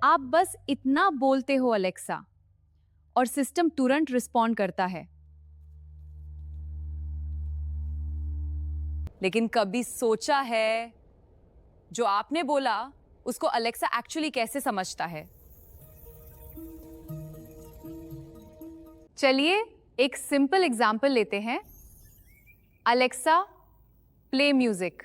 आप बस इतना बोलते हो अलेक्सा और सिस्टम तुरंत रिस्पॉन्ड करता है। लेकिन कभी सोचा है जो आपने बोला उसको अलेक्सा एक्चुअली कैसे समझता है? चलिए एक सिंपल एग्जाम्पल लेते हैं। Alexa play music.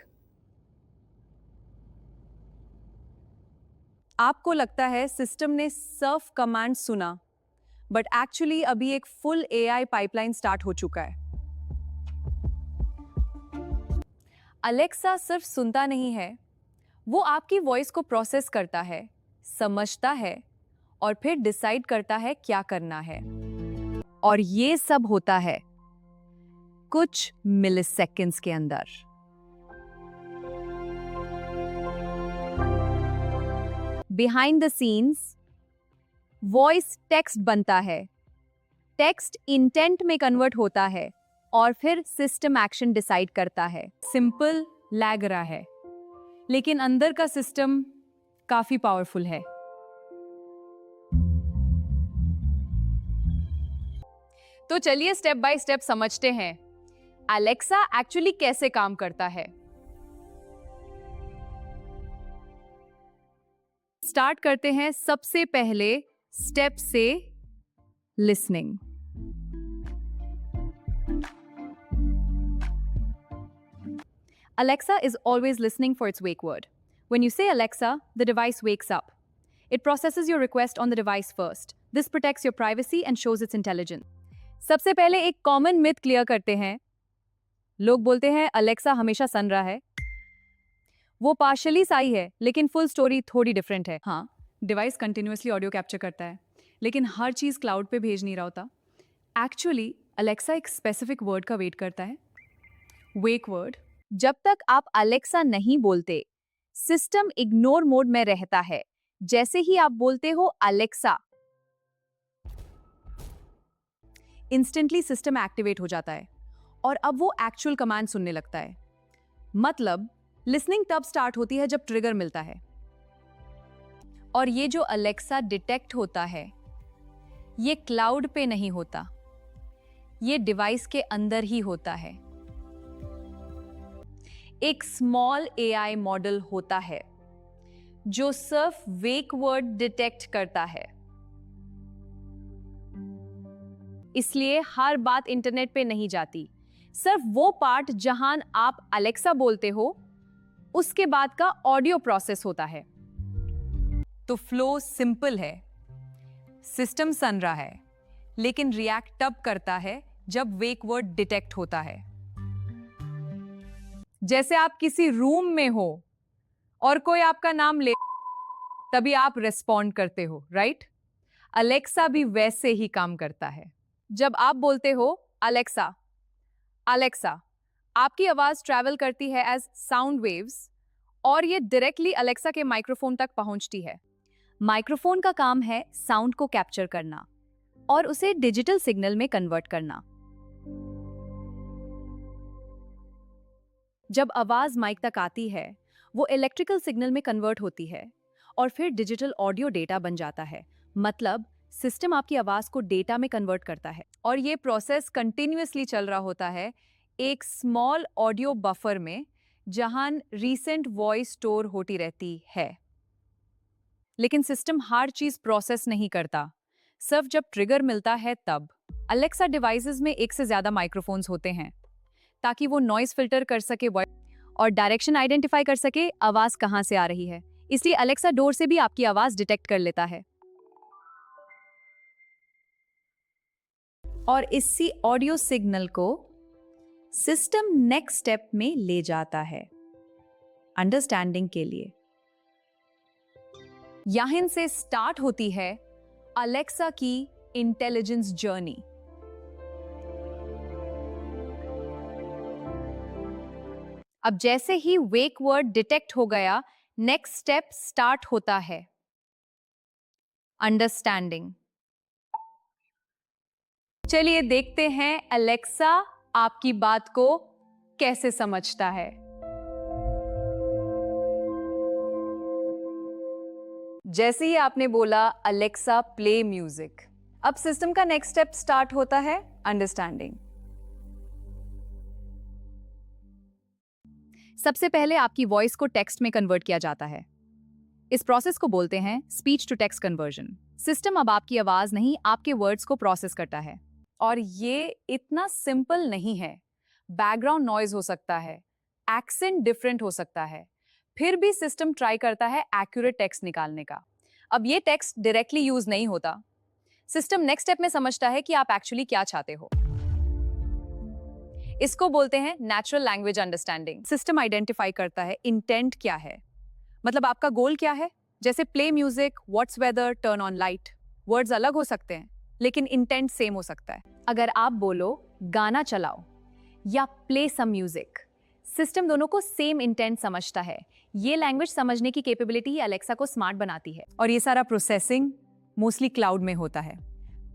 आपको लगता है सिस्टम ने सर्फ कमांड सुना, बट एक्चुअली अभी एक फुल एआई पाइपलाइन स्टार्ट हो चुका है। अलेक्सा सिर्फ सुनता नहीं है, वो आपकी वॉइस को प्रोसेस करता है, समझता है और फिर डिसाइड करता है क्या करना है। और ये सब होता है कुछ मिलीसेकंड्स के अंदर। Behind the scenes voice text बनता है, टेक्स्ट इंटेंट में कन्वर्ट होता है और फिर सिस्टम एक्शन डिसाइड करता है। सिंपल लग रहा है, लेकिन अंदर का सिस्टम काफी पावरफुल है। तो चलिए स्टेप बाय स्टेप समझते हैं अलेक्सा एक्चुअली कैसे काम करता है। स्टार्ट करते हैं सबसे पहले स्टेप से, listening. Alexa is always listening for its wake word. When you say Alexa, the device wakes up. It processes your request on the device first. This protects your privacy and shows its intelligence. सबसे पहले एक common myth clear करते हैं। लोग बोलते हैं Alexa हमेशा सुन रहा है। वो पार्शियली सही है, लेकिन फुल स्टोरी थोड़ी डिफरेंट है। हाँ, डिवाइस कंटिन्यूअसली ऑडियो कैप्चर करता है, लेकिन हर चीज क्लाउड पे भेज नहीं रहा होता। एक्चुअली अलेक्सा एक स्पेसिफिक वर्ड का वेट करता है, वेक वर्ड। जब तक आप अलेक्सा नहीं बोलते, सिस्टम इग्नोर मोड में रहता है। जैसे ही आप बोलते हो अलेक्सा, इंस्टेंटली सिस्टम एक्टिवेट हो जाता है और अब वो एक्चुअल कमांड सुनने लगता है। मतलब लिसनिंग तब स्टार्ट होती है जब ट्रिगर मिलता है। और ये जो अलेक्सा डिटेक्ट होता है, ये क्लाउड पे नहीं होता, ये डिवाइस के अंदर ही होता है। एक स्मॉल एआई मॉडल होता है जो सिर्फ वेक वर्ड डिटेक्ट करता है। इसलिए हर बात इंटरनेट पे नहीं जाती, सिर्फ वो पार्ट जहां आप अलेक्सा बोलते हो उसके बाद का ऑडियो प्रोसेस होता है। तो फ्लो सिंपल है। सिस्टम सुन रहा है, लेकिन रिएक्ट तब करता है जब वेक वर्ड डिटेक्ट होता है। जैसे आप किसी रूम में हो और कोई आपका नाम ले, तभी आप रिस्पॉन्ड करते हो, राइट? अलेक्सा भी वैसे ही काम करता है। जब आप बोलते हो अलेक्सा, अलेक्सा, आपकी आवाज ट्रैवल करती है एज साउंड वेव्स और ये डायरेक्टली अलेक्सा के माइक्रोफोन तक पहुंचती है। माइक्रोफोन का काम है साउंड को कैप्चर करना और उसे डिजिटल सिग्नल में कन्वर्ट करना। जब आवाज माइक तक आती है, वो इलेक्ट्रिकल सिग्नल में कन्वर्ट होती है और फिर डिजिटल ऑडियो डेटा बन जाता है। मतलब सिस्टम आपकी आवाज को डेटा में कन्वर्ट करता है और ये प्रोसेस कंटिन्यूअसली चल रहा होता है एक स्मॉल ऑडियो बफर में, जहां रीसेंट वॉइस स्टोर होती रहती है। लेकिन सिस्टम हर चीज प्रोसेस नहीं करता, सिर्फ जब ट्रिगर मिलता है तब। अलेक्सा डिवाइसेस में एक से ज्यादा माइक्रोफोन्स होते हैं ताकि वो नॉइज फिल्टर कर सके और डायरेक्शन आइडेंटिफाई कर सके आवाज कहां से आ रही है। इसलिए अलेक्सा डोर से भी आपकी आवाज डिटेक्ट कर लेता है और इसी ऑडियो सिग्नल को सिस्टम नेक्स्ट स्टेप में ले जाता है अंडरस्टैंडिंग के लिए। यहीं से स्टार्ट होती है अलेक्सा की इंटेलिजेंस जर्नी। अब जैसे ही वेक वर्ड डिटेक्ट हो गया, नेक्स्ट स्टेप स्टार्ट होता है अंडरस्टैंडिंग। चलिए देखते हैं अलेक्सा आपकी बात को कैसे समझता है। जैसे ही आपने बोला अलेक्सा प्ले म्यूजिक, अब सिस्टम का नेक्स्ट स्टेप स्टार्ट होता है, अंडरस्टैंडिंग। सबसे पहले आपकी वॉइस को टेक्स्ट में कन्वर्ट किया जाता है। इस प्रोसेस को बोलते हैं speech to text conversion. System अब आपकी आवाज नहीं, आपके वर्ड्स को प्रोसेस करता है। और ये इतना सिंपल नहीं है। बैकग्राउंड नॉइज हो सकता है, एक्सेंट डिफरेंट हो सकता है, फिर भी सिस्टम ट्राई करता है एक्यूरेट टेक्स्ट निकालने का। अब ये टेक्स्ट डायरेक्टली यूज नहीं होता। सिस्टम नेक्स्ट स्टेप में समझता है कि आप एक्चुअली क्या चाहते हो। इसको बोलते हैं natural language understanding. System identify करता है इंटेंट क्या है, मतलब आपका गोल क्या है। जैसे play music, what's weather, turn on light. Words अलग हो सकते हैं लेकिन इंटेंट सेम हो सकता है। अगर आप बोलो गाना चलाओ या प्ले सम म्यूजिक, सिस्टम दोनों को सेम इंटेंट समझता है। ये लैंग्वेज समझने की कैपेबिलिटी ही अलेक्सा को स्मार्ट बनाती है। और ये सारा प्रोसेसिंग मोस्टली क्लाउड में होता है।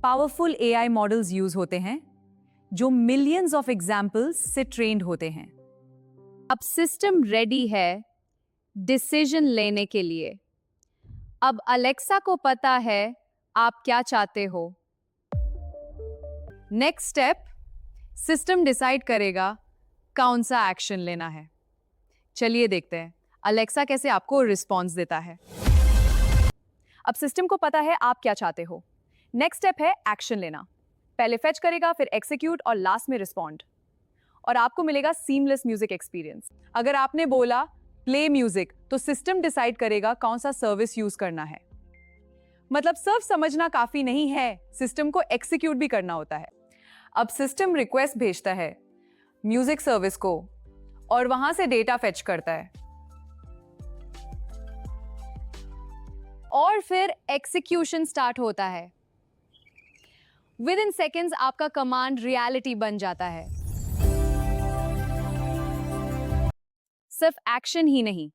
पावरफुल एआई मॉडल्स यूज होते हैं जो मिलियंस ऑफ एग्जाम्पल्स से ट्रेंड होते हैं। अब सिस्टम रेडी है डिसीजन लेने के लिए। अब अलेक्सा को पता है आप क्या चाहते हो। नेक्स्ट स्टेप, सिस्टम डिसाइड करेगा कौन सा एक्शन लेना है। चलिए देखते हैं अलेक्सा कैसे आपको रिस्पॉन्स देता है। अब सिस्टम को पता है आप क्या चाहते हो। नेक्स्ट स्टेप है एक्शन लेना। पहले फेच करेगा, फिर एग्जीक्यूट और लास्ट में रिस्पॉन्ड। और आपको मिलेगा सीमलेस म्यूजिक एक्सपीरियंस। अगर आपने बोला प्ले म्यूजिक तो सिस्टम डिसाइड करेगा कौन सा सर्विस यूज करना है। मतलब सिर्फ समझना काफी नहीं है, सिस्टम को एग्जीक्यूट भी करना होता है। अब सिस्टम रिक्वेस्ट भेजता है म्यूजिक सर्विस को और वहां से डेटा फेच करता है और फिर एग्जीक्यूशन स्टार्ट होता है। विद इन सेकेंड्स आपका कमांड रियलिटी बन जाता है। सिर्फ एक्शन ही नहीं,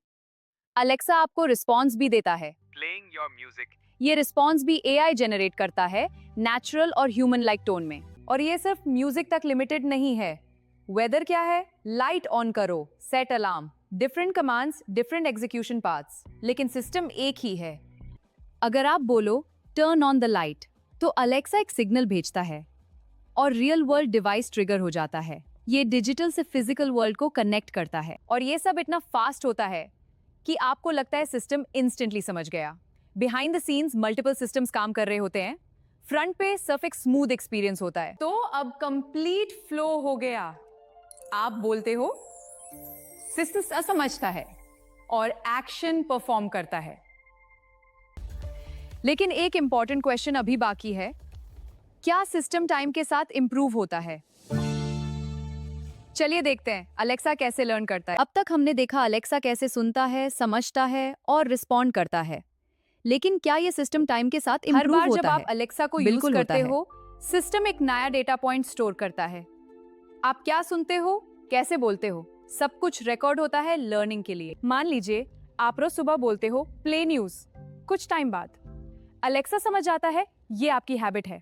अलेक्सा आपको रिस्पॉन्स भी देता है। Playing your music. ये रिस्पॉन्स भी एआई जनरेट करता है, नेचुरल और ह्यूमन लाइक टोन में। और ये सिर्फ म्यूजिक तक लिमिटेड नहीं है। वेदर क्या है, लाइट ऑन करो, set alarm, different commands, different execution paths, लेकिन सिस्टम एक ही है। अगर आप बोलो टर्न ऑन द लाइट तो अलेक्सा एक सिग्नल भेजता है और रियल वर्ल्ड डिवाइस ट्रिगर हो जाता है। ये डिजिटल से फिजिकल वर्ल्ड को कनेक्ट करता है। और ये सब इतना फास्ट होता है कि आपको लगता है सिस्टम इंस्टेंटली समझ गया। Behind the scenes multiple systems काम कर रहे होते हैं। फ्रंट पे सिर्फ एक स्मूथ एक्सपीरियंस होता है। तो अब कंप्लीट फ्लो हो गया। आप बोलते हो, सिस्टम समझता है और एक्शन परफॉर्म करता है। लेकिन एक इंपॉर्टेंट क्वेश्चन अभी बाकी है, क्या सिस्टम टाइम के साथ इंप्रूव होता है? चलिए देखते हैं अलेक्सा कैसे लर्न करता है। अब तक हमने देखा अलेक्सा कैसे सुनता है, समझता है और रिस्पॉन्ड करता है। लेकिन क्या ये सिस्टम टाइम के साथ इंप्रूव होता है? जब आप अलेक्सा को यूज करते हो, सिस्टम एक नया डेटा पॉइंट स्टोर करता है। आप क्या सुनते हो, कैसे बोलते हो, सब कुछ रिकॉर्ड होता है लर्निंग के लिए। मान लीजिए आप रोज सुबह बोलते हो प्ले न्यूज, कुछ टाइम बाद अलेक्सा समझ जाता है ये आपकी हैबिट है।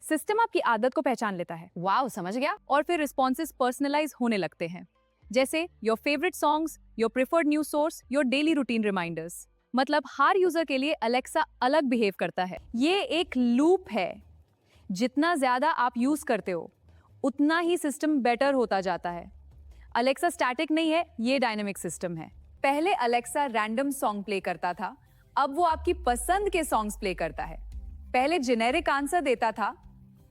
सिस्टम आपकी आदत को पहचान लेता है, वाओ समझ गया, और फिर रिस्पॉन्सेस पर्सनलाइज होने लगते हैं। जैसे your favourite songs, your preferred news source, your daily routine reminders. मतलब हर यूजर के लिए अलेक्सा अलग बिहेव करता है। ये एक लूप है। जितना ज्यादा आप यूज करते हो उतना ही सिस्टम बेटर होता जाता है। अलेक्सा स्टैटिक नहीं है, ये डायनामिक सिस्टम है। पहले अलेक्सा रैंडम सॉन्ग प्ले करता था, अब वो आपकी पसंद के सॉन्ग्स प्ले करता है। पहले जेनेरिक आंसर देता था,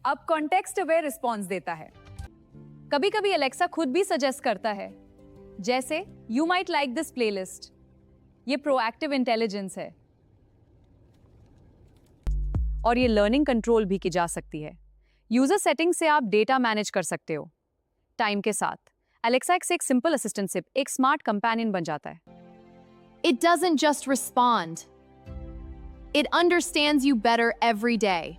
अब कॉन्टेक्स्ट अवेयर रिस्पॉन्स देता है। कभी कभी अलेक्सा खुद भी सजेस्ट करता है, जैसे you might like this playlist. ये प्रोएक्टिव इंटेलिजेंस है। और ये लर्निंग कंट्रोल भी की जा सकती है। यूजर सेटिंग से आप डेटा मैनेज कर सकते हो। टाइम के साथ अलेक्सा एक सिंपल असिस्टेंट से एक स्मार्ट कंपेनियन बन जाता है। It doesn't just respond. It understands you better every day.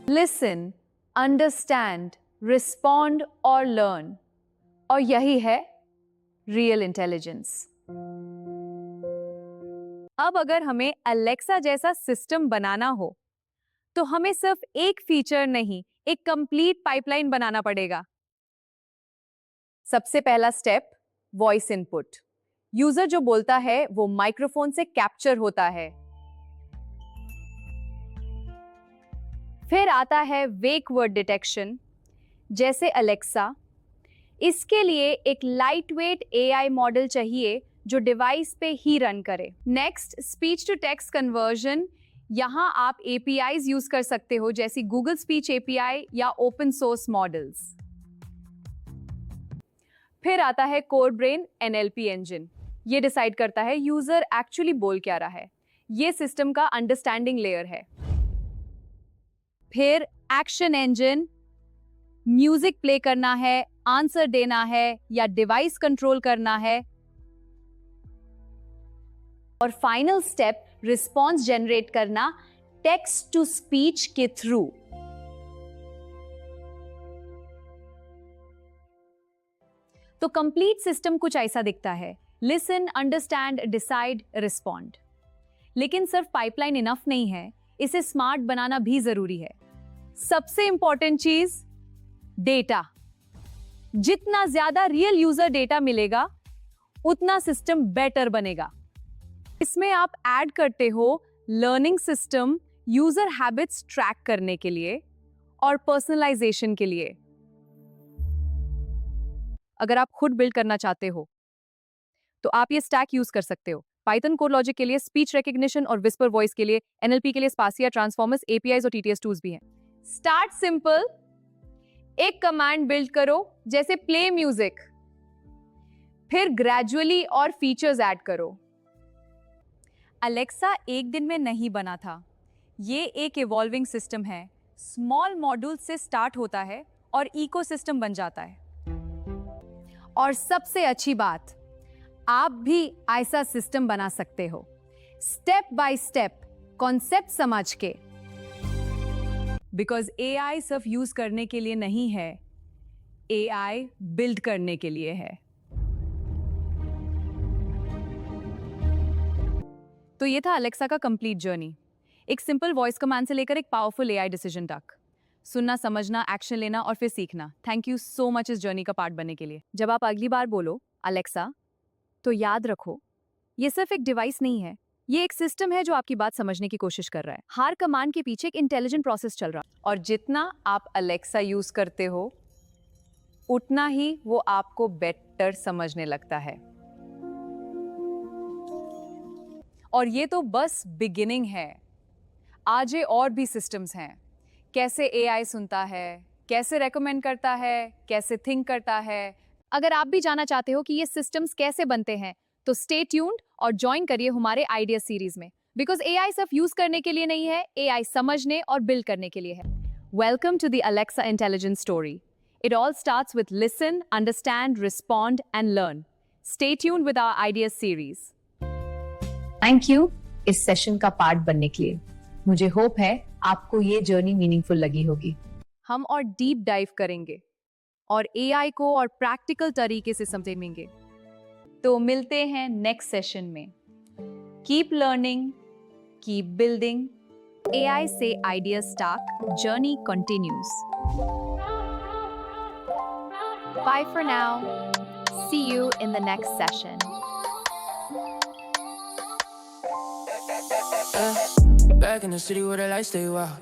Listen, understand, respond और लर्न। और यही है रियल इंटेलिजेंस। अब अगर हमें अलेक्सा जैसा सिस्टम बनाना हो तो हमें सिर्फ एक फीचर नहीं, एक कंप्लीट पाइपलाइन बनाना पड़ेगा। सबसे पहला स्टेप, वॉइस इनपुट। यूजर जो बोलता है वो माइक्रोफोन से कैप्चर होता है। फिर आता है वेक वर्ड डिटेक्शन, जैसे अलेक्सा। इसके लिए एक लाइटवेट एआई मॉडल चाहिए जो डिवाइस पे ही रन करे। Next, speech to text conversion. यहां आप एपीआईज यूज कर सकते हो, जैसी गूगल स्पीच एपीआई या ओपन सोर्स मॉडल्स। फिर आता है कोर ब्रेन एनएलपी इंजन। ये डिसाइड करता है यूजर एक्चुअली बोल क्या रहा है। ये सिस्टम का अंडरस्टैंडिंग लेयर है। फिर एक्शन इंजन, म्यूजिक प्ले करना है, आंसर देना है या डिवाइस कंट्रोल करना है। और फाइनल स्टेप, रिस्पॉन्स जनरेट करना टेक्स्ट टू स्पीच के थ्रू। तो कंप्लीट सिस्टम कुछ ऐसा दिखता है: लिसन, अंडरस्टैंड, डिसाइड, रिस्पॉन्ड। लेकिन सिर्फ पाइपलाइन इनफ नहीं है, इसे स्मार्ट बनाना भी जरूरी है। सबसे इंपॉर्टेंट चीज, डेटा। जितना ज्यादा रियल यूजर डेटा मिलेगा, उतना सिस्टम बेटर बनेगा। इसमें आप ऐड करते हो learning system, user habits track करने के लिए और पर्सनलाइजेशन के लिए। अगर आप खुद बिल्ड करना चाहते हो तो आप ये स्टैक यूज कर सकते हो। पाइथन कोर लॉजिक के लिए स्पीच रिकग्निशन और विस्पर वॉइस के लिए, एनएलपी के लिए स्पासिया, ट्रांसफॉर्मर्स, एपीआईज और टीटीएस टूल्स भी हैं। स्टार्ट सिंपल, एक कमांड बिल्ड करो जैसे प्ले म्यूजिक, फिर ग्रेजुअली और फीचर्स ऐड करो। अलेक्सा एक दिन में नहीं बना था, ये एक इवॉल्विंग सिस्टम है। स्मॉल मॉड्यूल से स्टार्ट होता है और इकोसिस्टम बन जाता है। और सबसे अच्छी बात, आप भी ऐसा सिस्टम बना सकते हो, स्टेप बाय स्टेप, कॉन्सेप्ट समझ के। बिकॉज एआई सिर्फ यूज करने के लिए नहीं है, एआई बिल्ड करने के लिए है। तो ये था अलेक्सा का कंप्लीट जर्नी, एक सिंपल वॉइस कमांड से लेकर एक पावरफुल एआई डिसीजन तक। सुनना, समझना, एक्शन लेना और फिर सीखना। थैंक यू सो मच इस जर्नी का पार्ट बनने के लिए। जब आप अगली बार बोलो अलेक्सा, तो याद रखो, ये सिर्फ एक डिवाइस नहीं है, ये एक सिस्टम है जो आपकी बात समझने की कोशिश कर रहा है। हर कमांड के पीछे एक इंटेलिजेंट प्रोसेस चल रहा है। और जितना आप अलेक्सा यूज करते हो, उतना ही वो आपको बेटर समझने लगता है। और ये तो बस बिगिनिंग है, आगे और भी सिस्टम्स हैं। कैसे एआई सुनता है, कैसे रेकमेंड करता है, कैसे थिंक करता है। अगर आप भी जानना चाहते हो कि ये सिस्टम्स कैसे बनते हैं, तो स्टे ट्यून्ड और ज्वाइन करिए हमारे आइडिया सीरीज में। बिकॉज एआई सिर्फ यूज करने के लिए नहीं है, एआई समझने और बिल्ड करने के लिए है। Welcome to the Alexa intelligence story. It all starts with listen, understand, respond and learn. Stay tuned with our idea series. Thank you इस सेशन का पार्ट बनने के लिए। मुझे होप है आपको ये जर्नी मीनिंगफुल लगी होगी। हम और डीप डाइव करेंगे और एआई को और प्रैक्टिकल तरीके से समझेंगे। तो मिलते हैं नेक्स्ट सेशन में। Keep learning, keep building. AI से idea start, journey continues. Bye for now. See you in the next session. Back in the city where the lights stay wild.